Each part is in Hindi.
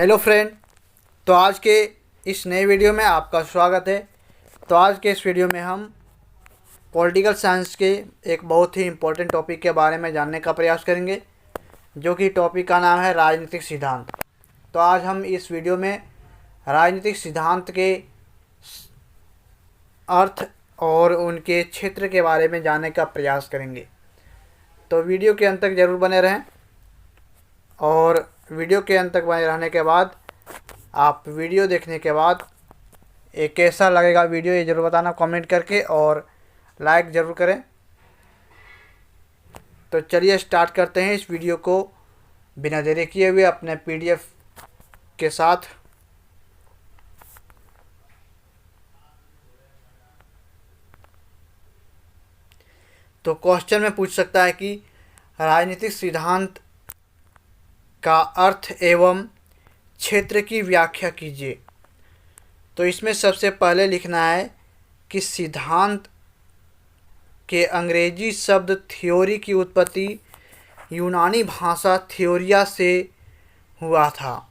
Hello friend. तो आज के इस नए वीडियो में आपका स्वागत है। तो आज के इस वीडियो में हम पॉलिटिकल साइंस के एक बहुत ही इम्पोर्टेंट टॉपिक के बारे में जानने का प्रयास करेंगे, जो कि टॉपिक का नाम है राजनीतिक सिद्धांत। तो आज हम इस वीडियो में राजनीतिक सिद्धांत के अर्थ और उनके क्षेत्र के बारे में जानने का प्रयास करेंगे। तो वीडियो के अंत तक ज़रूर बने रहें, और वीडियो के अंत तक बने रहने के बाद आप वीडियो देखने के बाद एक कैसा लगेगा वीडियो ये ज़रूर बताना कमेंट करके, और लाइक ज़रूर करें। तो चलिए स्टार्ट करते हैं इस वीडियो को बिना देरी किए हुए अपने पीडीएफ के साथ। तो क्वेश्चन में पूछ सकता है कि राजनीतिक सिद्धांत का अर्थ एवं क्षेत्र की व्याख्या कीजिए। तो इसमें सबसे पहले लिखना है कि सिद्धांत के अंग्रेजी शब्द थ्योरी की उत्पत्ति यूनानी भाषा थ्योरिया से हुआ था,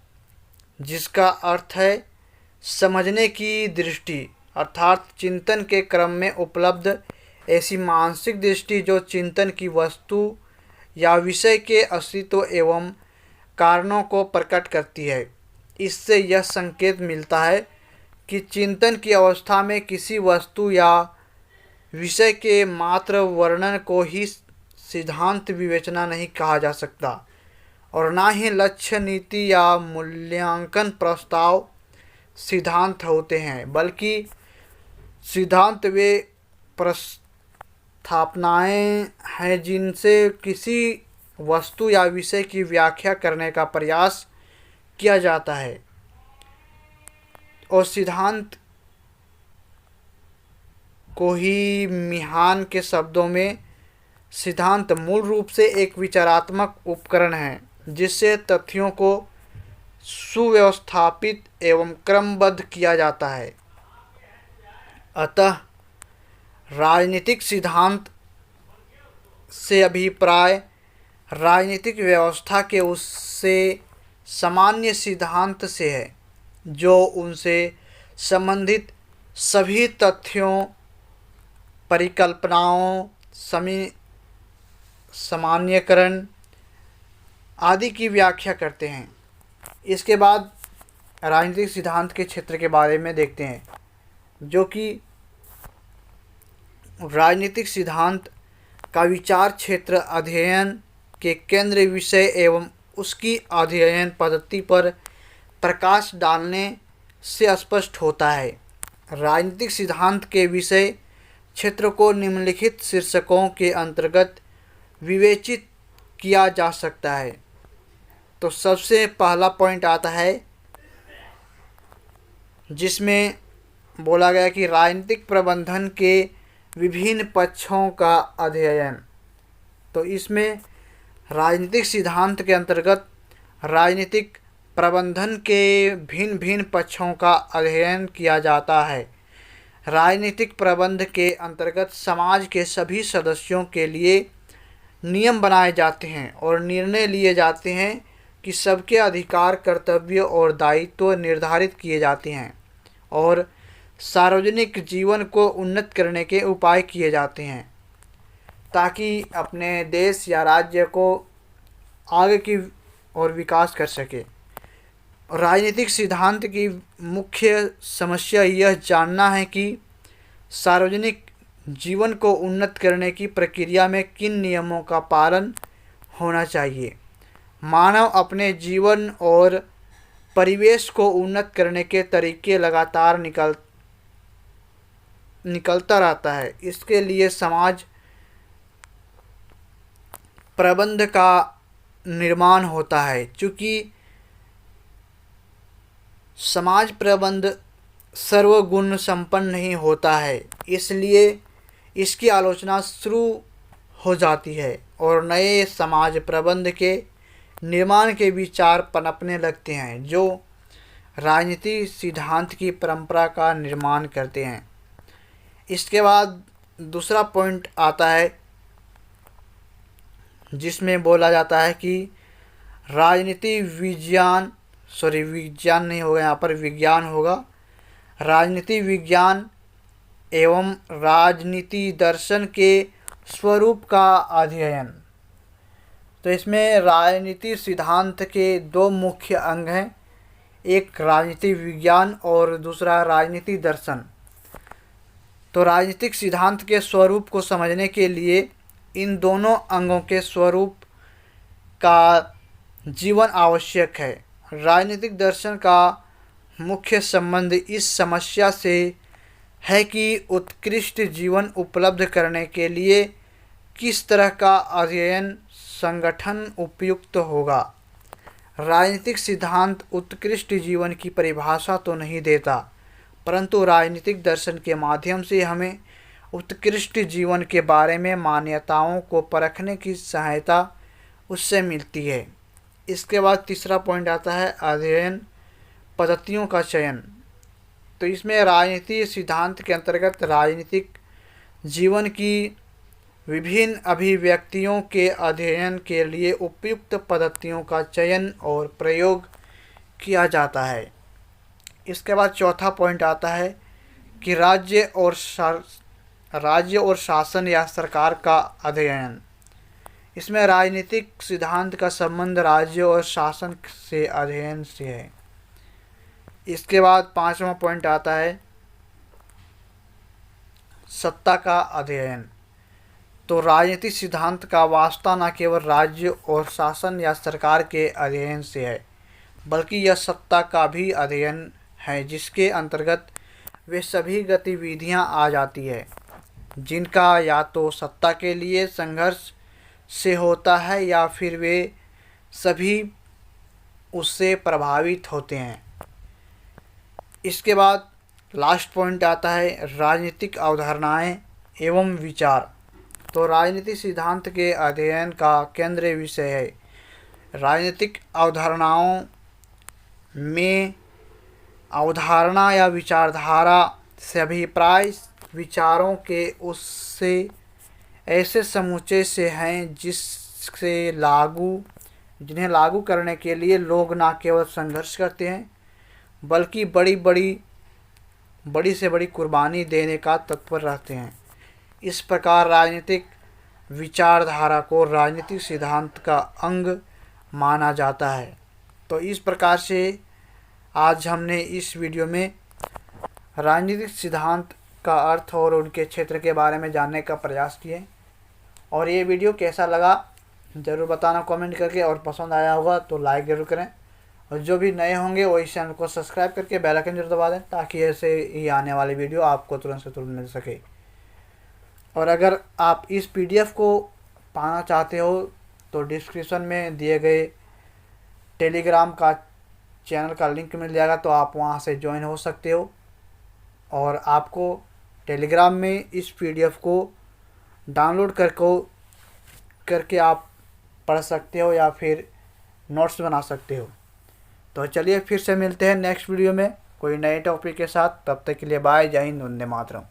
जिसका अर्थ है समझने की दृष्टि, अर्थात चिंतन के क्रम में उपलब्ध ऐसी मानसिक दृष्टि जो चिंतन की वस्तु या विषय के अस्तित्व एवं कारणों को प्रकट करती है। इससे यह संकेत मिलता है कि चिंतन की अवस्था में किसी वस्तु या विषय के मात्र वर्णन को ही सिद्धांत विवेचना नहीं कहा जा सकता, और ना ही लक्ष्य, नीति या मूल्यांकन प्रस्ताव सिद्धांत होते हैं, बल्कि सिद्धांत वे प्रस्थापनाएं हैं जिनसे किसी वस्तु या विषय की व्याख्या करने का प्रयास किया जाता है। और सिद्धांत को ही मिहान के शब्दों में सिद्धांत मूल रूप से एक विचारात्मक उपकरण है, जिससे तथ्यों को सुव्यवस्थापित एवं क्रमबद्ध किया जाता है। अतः राजनीतिक सिद्धांत से अभिप्राय राजनीतिक व्यवस्था के उससे सामान्य सिद्धांत से है, जो उनसे संबंधित सभी तथ्यों, परिकल्पनाओं, सामान्यकरण आदि की व्याख्या करते हैं। इसके बाद राजनीतिक सिद्धांत के क्षेत्र के बारे में देखते हैं, जो कि राजनीतिक सिद्धांत का विचार क्षेत्र अध्ययन के केंद्र विषय एवं उसकी अध्ययन पद्धति पर प्रकाश डालने से स्पष्ट होता है। राजनीतिक सिद्धांत के विषय क्षेत्र को निम्नलिखित शीर्षकों के अंतर्गत विवेचित किया जा सकता है। तो सबसे पहला पॉइंट आता है, जिसमें बोला गया कि राजनीतिक प्रबंधन के विभिन्न पक्षों का अध्ययन। तो इसमें राजनीतिक सिद्धांत के अंतर्गत राजनीतिक प्रबंधन के भिन्न भिन्न पक्षों का अध्ययन किया जाता है। राजनीतिक प्रबंध के अंतर्गत समाज के सभी सदस्यों के लिए नियम बनाए जाते हैं और निर्णय लिए जाते हैं कि सबके अधिकार, कर्तव्य और दायित्व निर्धारित किए जाते हैं, और सार्वजनिक जीवन को उन्नत करने के उपाय किए जाते हैं, ताकि अपने देश या राज्य को आगे की ओर विकास कर सके। राजनीतिक सिद्धांत की मुख्य समस्या यह जानना है कि सार्वजनिक जीवन को उन्नत करने की प्रक्रिया में किन नियमों का पालन होना चाहिए। मानव अपने जीवन और परिवेश को उन्नत करने के तरीके लगातार निकलता रहता है। इसके लिए समाज प्रबंध का निर्माण होता है। चूँकि समाज प्रबंध सर्वगुण संपन्न नहीं होता है, इसलिए इसकी आलोचना शुरू हो जाती है और नए समाज प्रबंध के निर्माण के विचार पनपने लगते हैं, जो राजनीति सिद्धांत की परंपरा का निर्माण करते हैं। इसके बाद दूसरा पॉइंट आता है, जिसमें बोला जाता है कि राजनीति विज्ञान सॉरी विज्ञान नहीं होगा, यहाँ पर विज्ञान होगा। राजनीति विज्ञान एवं राजनीति दर्शन के स्वरूप का अध्ययन। तो इसमें राजनीति सिद्धांत के दो मुख्य अंग हैं, एक राजनीति विज्ञान और दूसरा राजनीति दर्शन। तो राजनीतिक सिद्धांत के स्वरूप को समझने के लिए इन दोनों अंगों के स्वरूप का जीवन आवश्यक है। राजनीतिक दर्शन का मुख्य संबंध इस समस्या से है कि उत्कृष्ट जीवन उपलब्ध करने के लिए किस तरह का अध्ययन संगठन उपयुक्त होगा। राजनीतिक सिद्धांत उत्कृष्ट जीवन की परिभाषा तो नहीं देता, परंतु राजनीतिक दर्शन के माध्यम से हमें उत्कृष्ट जीवन के बारे में मान्यताओं को परखने की सहायता उससे मिलती है। इसके बाद तीसरा पॉइंट आता है अध्ययन पद्धतियों का चयन। तो इसमें राजनीति सिद्धांत के अंतर्गत राजनीतिक जीवन की विभिन्न अभिव्यक्तियों के अध्ययन के लिए उपयुक्त पद्धतियों का चयन और प्रयोग किया जाता है। इसके बाद चौथा पॉइंट आता है कि राज्य और शासन या सरकार का अध्ययन। इसमें राजनीतिक सिद्धांत का संबंध राज्य और शासन से अध्ययन से है। इसके बाद पांचवा पॉइंट आता है सत्ता का अध्ययन। तो राजनीतिक सिद्धांत का वास्ता न केवल राज्य और शासन या सरकार के अध्ययन से है, बल्कि यह सत्ता का भी अध्ययन है, जिसके अंतर्गत वे सभी गतिविधियां आ जाती है जिनका या तो सत्ता के लिए संघर्ष से होता है या फिर वे सभी उससे प्रभावित होते हैं। इसके बाद लास्ट पॉइंट आता है राजनीतिक अवधारणाएं एवं विचार। तो राजनीतिक सिद्धांत के अध्ययन का केंद्रीय विषय है। राजनीतिक अवधारणाओं में अवधारणा या विचारधारा से अभिप्राय विचारों के उससे ऐसे समुच्चय से हैं जिन्हें लागू करने के लिए लोग न केवल संघर्ष करते हैं, बल्कि बड़ी से बड़ी कुर्बानी देने का तत्पर रहते हैं। इस प्रकार राजनीतिक विचारधारा को राजनीतिक सिद्धांत का अंग माना जाता है। तो इस प्रकार से आज हमने इस वीडियो में राजनीतिक सिद्धांत का अर्थ और उनके क्षेत्र के बारे में जानने का प्रयास किए। और ये वीडियो कैसा लगा ज़रूर बताना कमेंट करके, और पसंद आया होगा तो लाइक ज़रूर करें, और जो भी नए होंगे वो इस चैनल को सब्सक्राइब करके बेल आइकन जरूर दबा दें, ताकि ऐसे ही आने वाली वीडियो आपको तुरंत से तुरंत मिल सके। और अगर आप इस PDF को पाना चाहते हो तो डिस्क्रिप्शन में दिए गए टेलीग्राम का चैनल का लिंक मिल जाएगा, तो आप वहां से ज्वाइन हो सकते हो और आपको टेलीग्राम में इस PDF को डाउनलोड करके आप पढ़ सकते हो या फिर नोट्स बना सकते हो। तो चलिए फिर से मिलते हैं नेक्स्ट वीडियो में कोई नए टॉपिक के साथ। तब तक के लिए बाय, जय हिंद, वंदे मातरम।